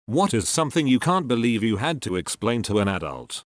What is something you can't believe you had to explain to an adult?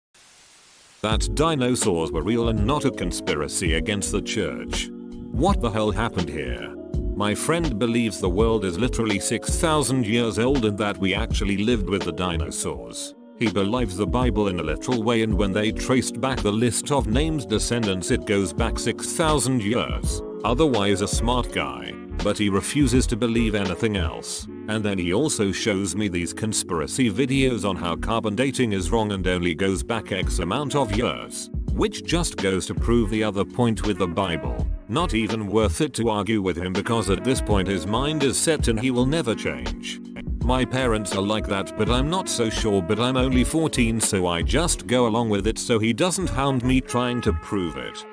That dinosaurs were real and not a conspiracy against the church. What the hell happened here? My friend believes the world is literally 6,000 years old and that we actually lived with the dinosaurs. He believes the Bible in a literal way, and when they traced back the list of named descendants it goes back 6,000 years. Otherwise a smart guy. But he refuses to believe anything else. And then he also shows me these conspiracy videos on how carbon dating is wrong and only goes back X amount of years. Which just goes to prove the other point with the Bible. Not even worth it to argue with him, because at this point his mind is set and he will never change. My parents are like that, but I'm not so sure, but I'm only 14 so I just go along with it so he doesn't hound me trying to prove it.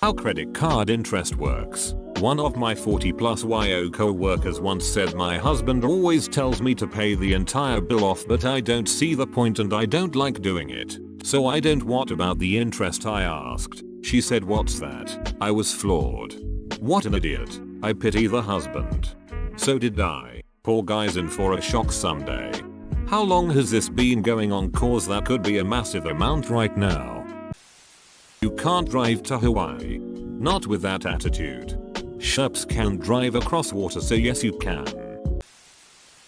How credit card interest works. One of my 40+ YO co-workers once said, my husband always tells me to pay the entire bill off, but I don't see the point and I don't like doing it. So I don't. What about the interest, I asked. She said, what's that? I was floored. What an idiot. I pity the husband. So did I. Poor guy's in for a shock someday. How long has this been going on? Cause that could be a massive amount right now. You can't drive to Hawaii. Not with that attitude. Sharps can drive across water, so yes you can.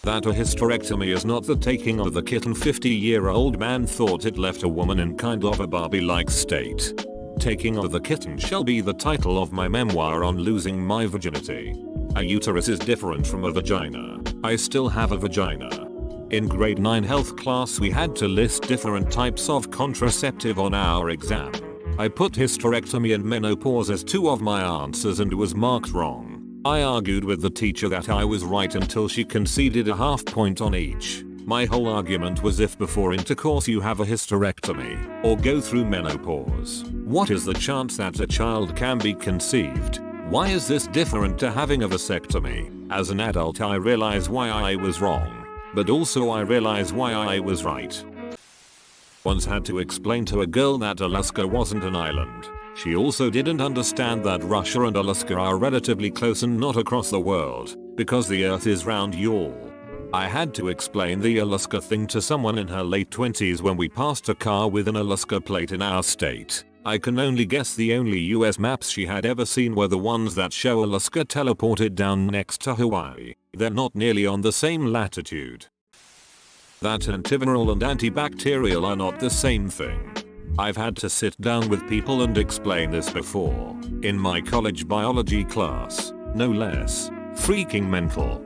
That a hysterectomy is not the taking of the kitten. 50-year-old man thought it left a woman in kind of a Barbie-like state. Taking of the kitten shall be the title of my memoir on losing my virginity. A uterus is different from a vagina. I still have a vagina. In grade 9 health class we had to list different types of contraceptive on our exam. I put hysterectomy and menopause as two of my answers and was marked wrong. I argued with the teacher that I was right until she conceded a half point on each. My whole argument was, if before intercourse you have a hysterectomy or go through menopause, what is the chance that a child can be conceived? Why is this different to having a vasectomy? As an adult I realize why I was wrong, but also I realize why I was right. Once had to explain to a girl that Alaska wasn't an island. She also didn't understand that Russia and Alaska are relatively close and not across the world, because the earth is round, y'all. I had to explain the Alaska thing to someone in her late 20s when we passed a car with an Alaska plate in our state. I can only guess the only US maps she had ever seen were the ones that show Alaska teleported down next to Hawaii. They're not nearly on the same latitude. That antiviral and antibacterial are not the same thing. I've had to sit down with people and explain this before. In my college biology class. No less. Freaking mental.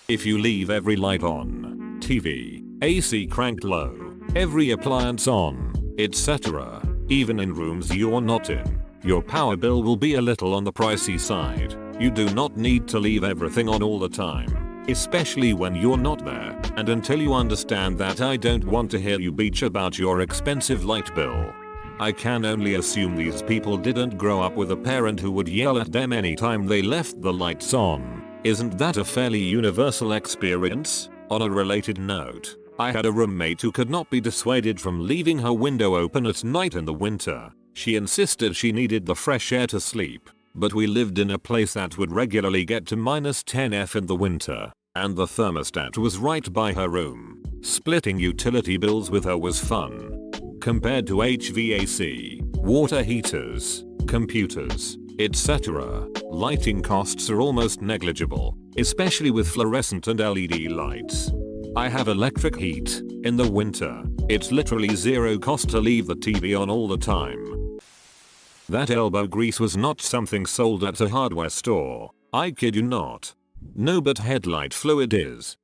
If you leave every light on, TV, AC cranked low, every appliance on, etc., even in rooms you're not in, your power bill will be a little on the pricey side. You do not need to leave everything on all the time. Especially when you're not there, and until you understand that, I don't want to hear you bitch about your expensive light bill. I can only assume these people didn't grow up with a parent who would yell at them anytime they left the lights on. Isn't that a fairly universal experience? On a related note, I had a roommate who could not be dissuaded from leaving her window open at night in the winter. She insisted she needed the fresh air to sleep, but we lived in a place that would regularly get to -10 in the winter. And the thermostat was right by her room. Splitting utility bills with her was fun. Compared to HVAC, water heaters, computers, etc., lighting costs are almost negligible, especially with fluorescent and LED lights. I have electric heat. In the winter, it's literally zero cost to leave the TV on all the time. That elbow grease was not something sold at a hardware store. I kid you not. No, but headlight fluid is.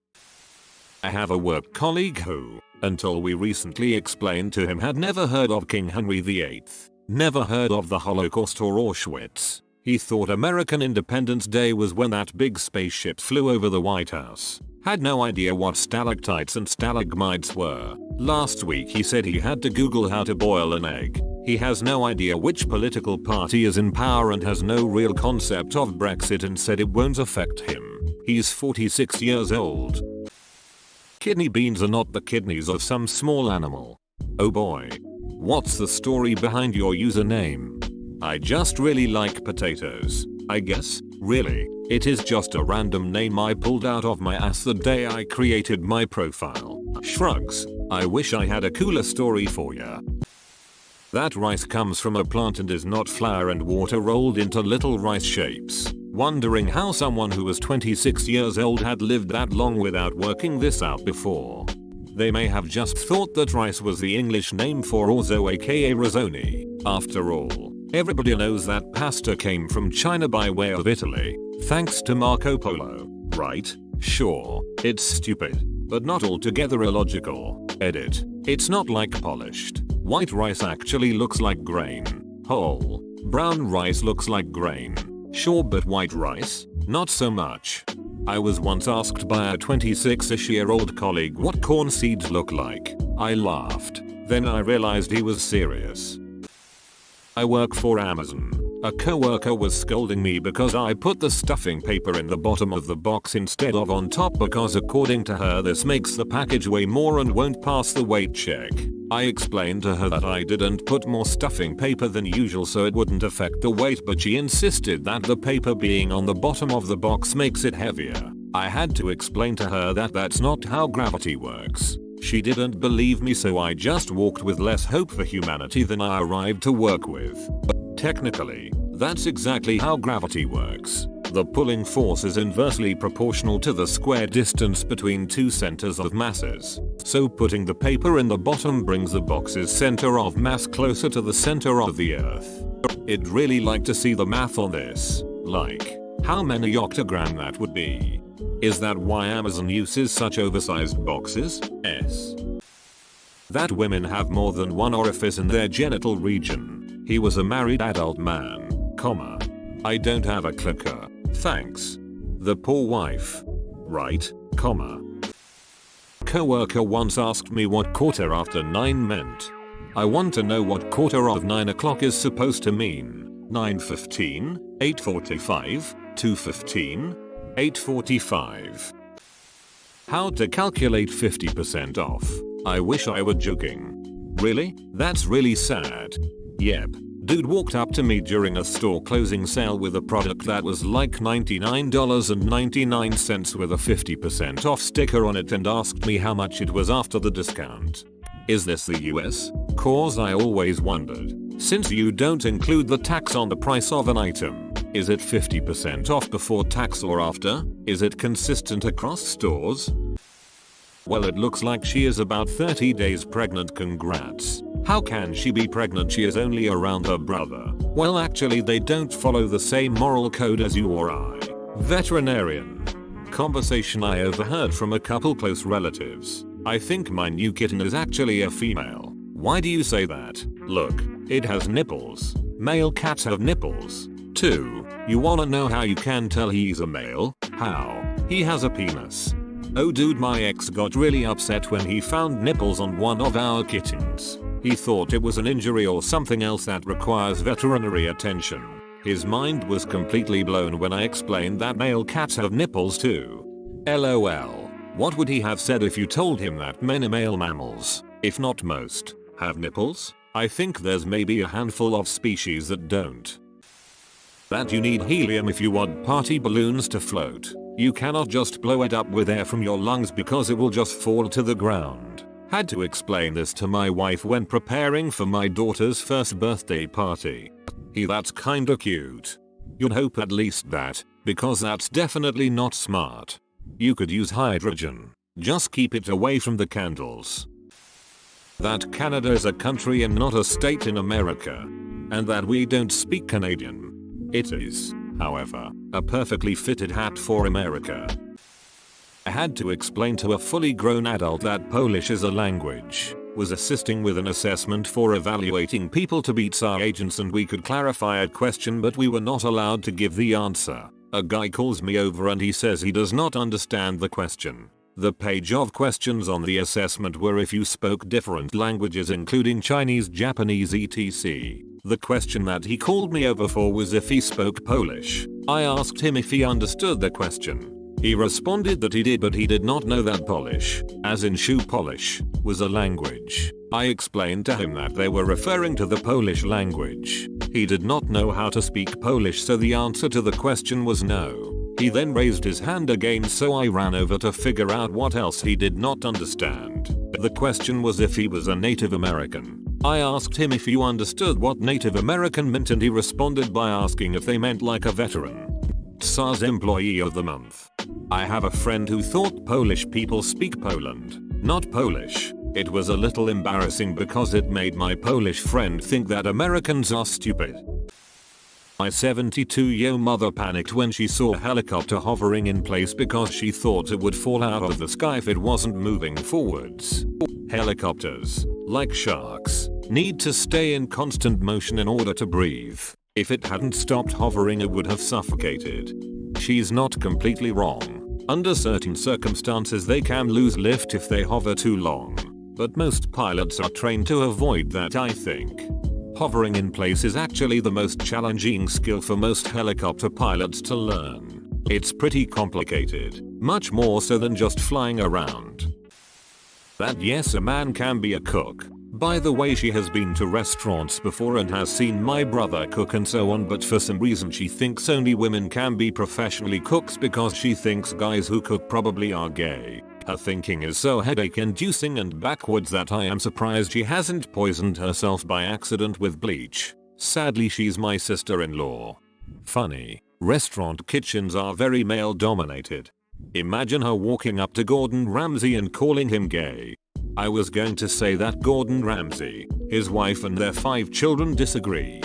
I have a work colleague who, until we recently explained to him, had never heard of King Henry VIII, never heard of the Holocaust or Auschwitz. He thought American Independence Day was when that big spaceship flew over the White House. Had no idea what stalactites and stalagmites were. Last week he said he had to Google how to boil an egg. He has no idea which political party is in power and has no real concept of Brexit and said it won't affect him. He's 46 years old. Kidney beans are not the kidneys of some small animal. Oh boy. What's the story behind your username? I just really like potatoes. I guess. Really, it is just a random name I pulled out of my ass the day I created my profile. Shrugs. I wish I had a cooler story for ya. That rice comes from a plant and is not flour and water rolled into little rice shapes. Wondering how someone who was 26 years old had lived that long without working this out before. They may have just thought that rice was the English name for orzo aka rizzoni. After all, everybody knows that pasta came from China by way of Italy, thanks to Marco Polo, right? Sure, it's stupid, but not altogether illogical. Edit. It's not like polished. White rice actually looks like grain. Whole. Brown rice looks like grain. Sure, but white rice? Not so much. I was once asked by a 26-ish-year-old colleague what corn seeds look like. I laughed. Then I realized he was serious. I work for Amazon. A coworker was scolding me because I put the stuffing paper in the bottom of the box instead of on top because according to her this makes the package weigh more and won't pass the weight check. I explained to her that I didn't put more stuffing paper than usual so it wouldn't affect the weight, but she insisted that the paper being on the bottom of the box makes it heavier. I had to explain to her that that's not how gravity works. She didn't believe me, so I just walked with less hope for humanity than I arrived to work with. Technically, that's exactly how gravity works. The pulling force is inversely proportional to the square distance between two centers of masses. So putting the paper in the bottom brings the box's center of mass closer to the center of the earth. I'd really like to see the math on this. Like, how many octagram that would be. Is that why Amazon uses such oversized boxes? S. That women have more than one orifice in their genital region. He was a married adult man, comma. I don't have a clicker. Thanks. The poor wife. Right, comma. Coworker once asked me what quarter after 9 meant. I want to know what quarter of 9 o'clock is supposed to mean. 9:15, 8:45, 2:15, 8:45. How to calculate 50% off. I wish I were joking. Really? That's really sad. Yep. Dude walked up to me during a store closing sale with a product that was like $99.99 with a 50% off sticker on it and asked me how much it was after the discount. Is this the US? Cause I always wondered. Since you don't include the tax on the price of an item, is it 50% off before tax or after? Is it consistent across stores? Well, it looks like she is about 30 days pregnant. Congrats. How can she be pregnant? She is only around her brother. Well, actually they don't follow the same moral code as you or I. Veterinarian. Conversation I overheard from a couple close relatives. I think my new kitten is actually a female. Why do you say that? Look, it has nipples. Male cats have nipples. 2. You wanna know how you can tell he's a male? How? He has a penis. Oh dude, my ex got really upset when he found nipples on one of our kittens. He thought it was an injury or something else that requires veterinary attention. His mind was completely blown when I explained that male cats have nipples too. LOL. What would he have said if you told him that many male mammals, if not most, have nipples? I think there's maybe a handful of species that don't. That you need helium if you want party balloons to float. You cannot just blow it up with air from your lungs because it will just fall to the ground. Had to explain this to my wife when preparing for my daughter's first birthday party. That's kinda cute. You'd hope at least that, because that's definitely not smart. You could use hydrogen. Just keep it away from the candles. That Canada is a country and not a state in America. And that we don't speak Canadian. It is, however, a perfectly fitted hat for America. I had to explain to a fully grown adult that Polish is a language. Was assisting with an assessment for evaluating people to be TSA agents and we could clarify a question but we were not allowed to give the answer. A guy calls me over and he says he does not understand the question. The page of questions on the assessment were if you spoke different languages including Chinese, Japanese, etc. The question that he called me over for was if he spoke Polish. I asked him if he understood the question. He responded that he did, but he did not know that Polish, as in shoe polish, was a language. I explained to him that they were referring to the Polish language. He did not know how to speak Polish, so the answer to the question was no. He then raised his hand again, so I ran over to figure out what else he did not understand. The question was if he was a Native American. I asked him if you understood what Native American meant, and he responded by asking if they meant like a veteran. TSA's Employee of the Month. I have a friend who thought Polish people speak Poland, not Polish. It was a little embarrassing because it made my Polish friend think that Americans are stupid. My 72-year-old mother panicked when she saw a helicopter hovering in place because she thought it would fall out of the sky if it wasn't moving forwards. Helicopters, like sharks, need to stay in constant motion in order to breathe. If it hadn't stopped hovering, it would have suffocated. She's not completely wrong. Under certain circumstances they can lose lift if they hover too long. But most pilots are trained to avoid that, I think. Hovering in place is actually the most challenging skill for most helicopter pilots to learn. It's pretty complicated, much more so than just flying around. That yes, a man can be a cook. By the way, she has been to restaurants before and has seen my brother cook and so on, but for some reason she thinks only women can be professionally cooks because she thinks guys who cook probably are gay. Her thinking is so headache-inducing and backwards that I am surprised she hasn't poisoned herself by accident with bleach. Sadly, she's my sister-in-law. Funny, restaurant kitchens are very male-dominated. Imagine her walking up to Gordon Ramsay and calling him gay. I was going to say that Gordon Ramsay, his wife and their 5 children disagree.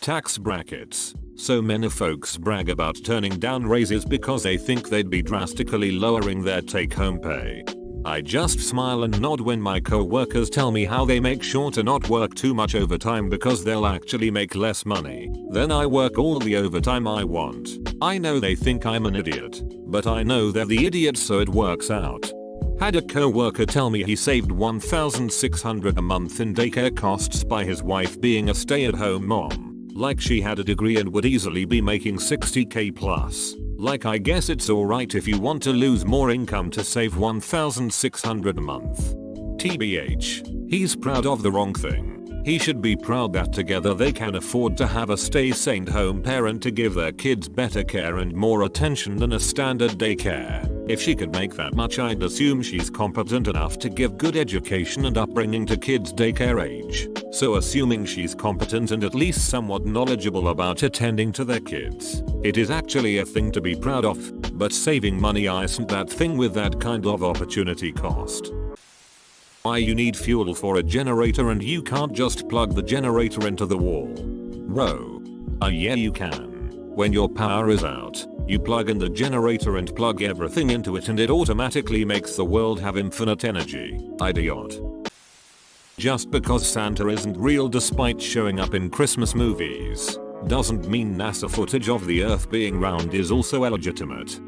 Tax brackets. So many folks brag about turning down raises because they think they'd be drastically lowering their take-home pay. I just smile and nod when my co-workers tell me how they make sure to not work too much overtime because they'll actually make less money. Then I work all the overtime I want. I know they think I'm an idiot, but I know they're the idiots, so it works out. Had a co-worker tell me he saved $1,600 a month in daycare costs by his wife being a stay-at-home mom. Like she had a degree and would easily be making $60K plus. Like, I guess it's alright if you want to lose more income to save $1,600 a month. TBH, he's proud of the wrong thing. He should be proud that together they can afford to have a stay-sane-home parent to give their kids better care and more attention than a standard daycare. If she could make that much, I'd assume she's competent enough to give good education and upbringing to kids daycare age. So assuming she's competent and at least somewhat knowledgeable about attending to their kids, it is actually a thing to be proud of, but saving money isn't that thing with that kind of opportunity cost. Why you need fuel for a generator and you can't just plug the generator into the wall? Whoa. Yeah, you can. When your power is out, you plug in the generator and plug everything into it and it automatically makes the world have infinite energy. Idiot. Just because Santa isn't real despite showing up in Christmas movies, doesn't mean NASA footage of the Earth being round is also illegitimate.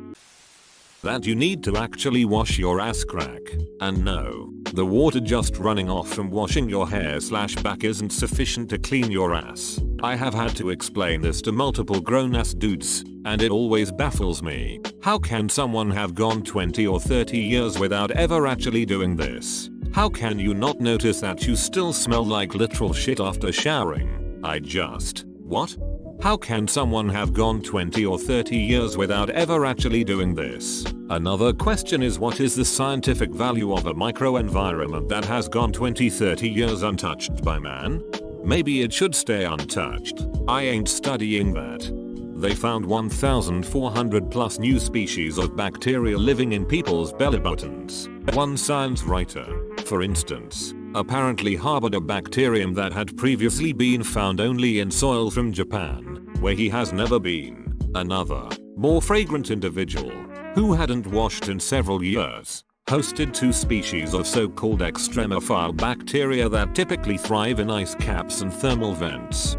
That you need to actually wash your ass crack. And no, the water just running off from washing your hair/back isn't sufficient to clean your ass. I have had to explain this to multiple grown-ass dudes, and it always baffles me. How can someone have gone 20 or 30 years without ever actually doing this? How can you not notice that you still smell like literal shit after showering? What? How can someone have gone 20 or 30 years without ever actually doing this? Another question is, what is the scientific value of a microenvironment that has gone 20-30 years untouched by man? Maybe it should stay untouched. I ain't studying that. They found 1,400 plus new species of bacteria living in people's belly buttons. One science writer, for instance, apparently harbored a bacterium that had previously been found only in soil from Japan, where he has never been. Another, more fragrant individual, who hadn't washed in several years, hosted 2 species of so-called extremophile bacteria that typically thrive in ice caps and thermal vents.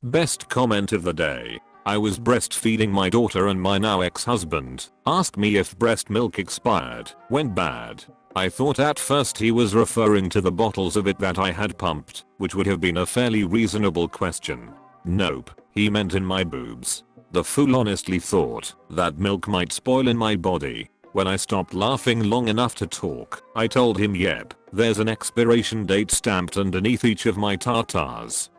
Best comment of the day. I was breastfeeding my daughter and my now ex-husband asked me if breast milk expired, went bad. I thought at first he was referring to the bottles of it that I had pumped, which would have been a fairly reasonable question. Nope, He meant in my boobs. The fool honestly thought that milk might spoil in my body. When I stopped laughing long enough to talk, I told him yep, there's an expiration date stamped underneath each of my tartars.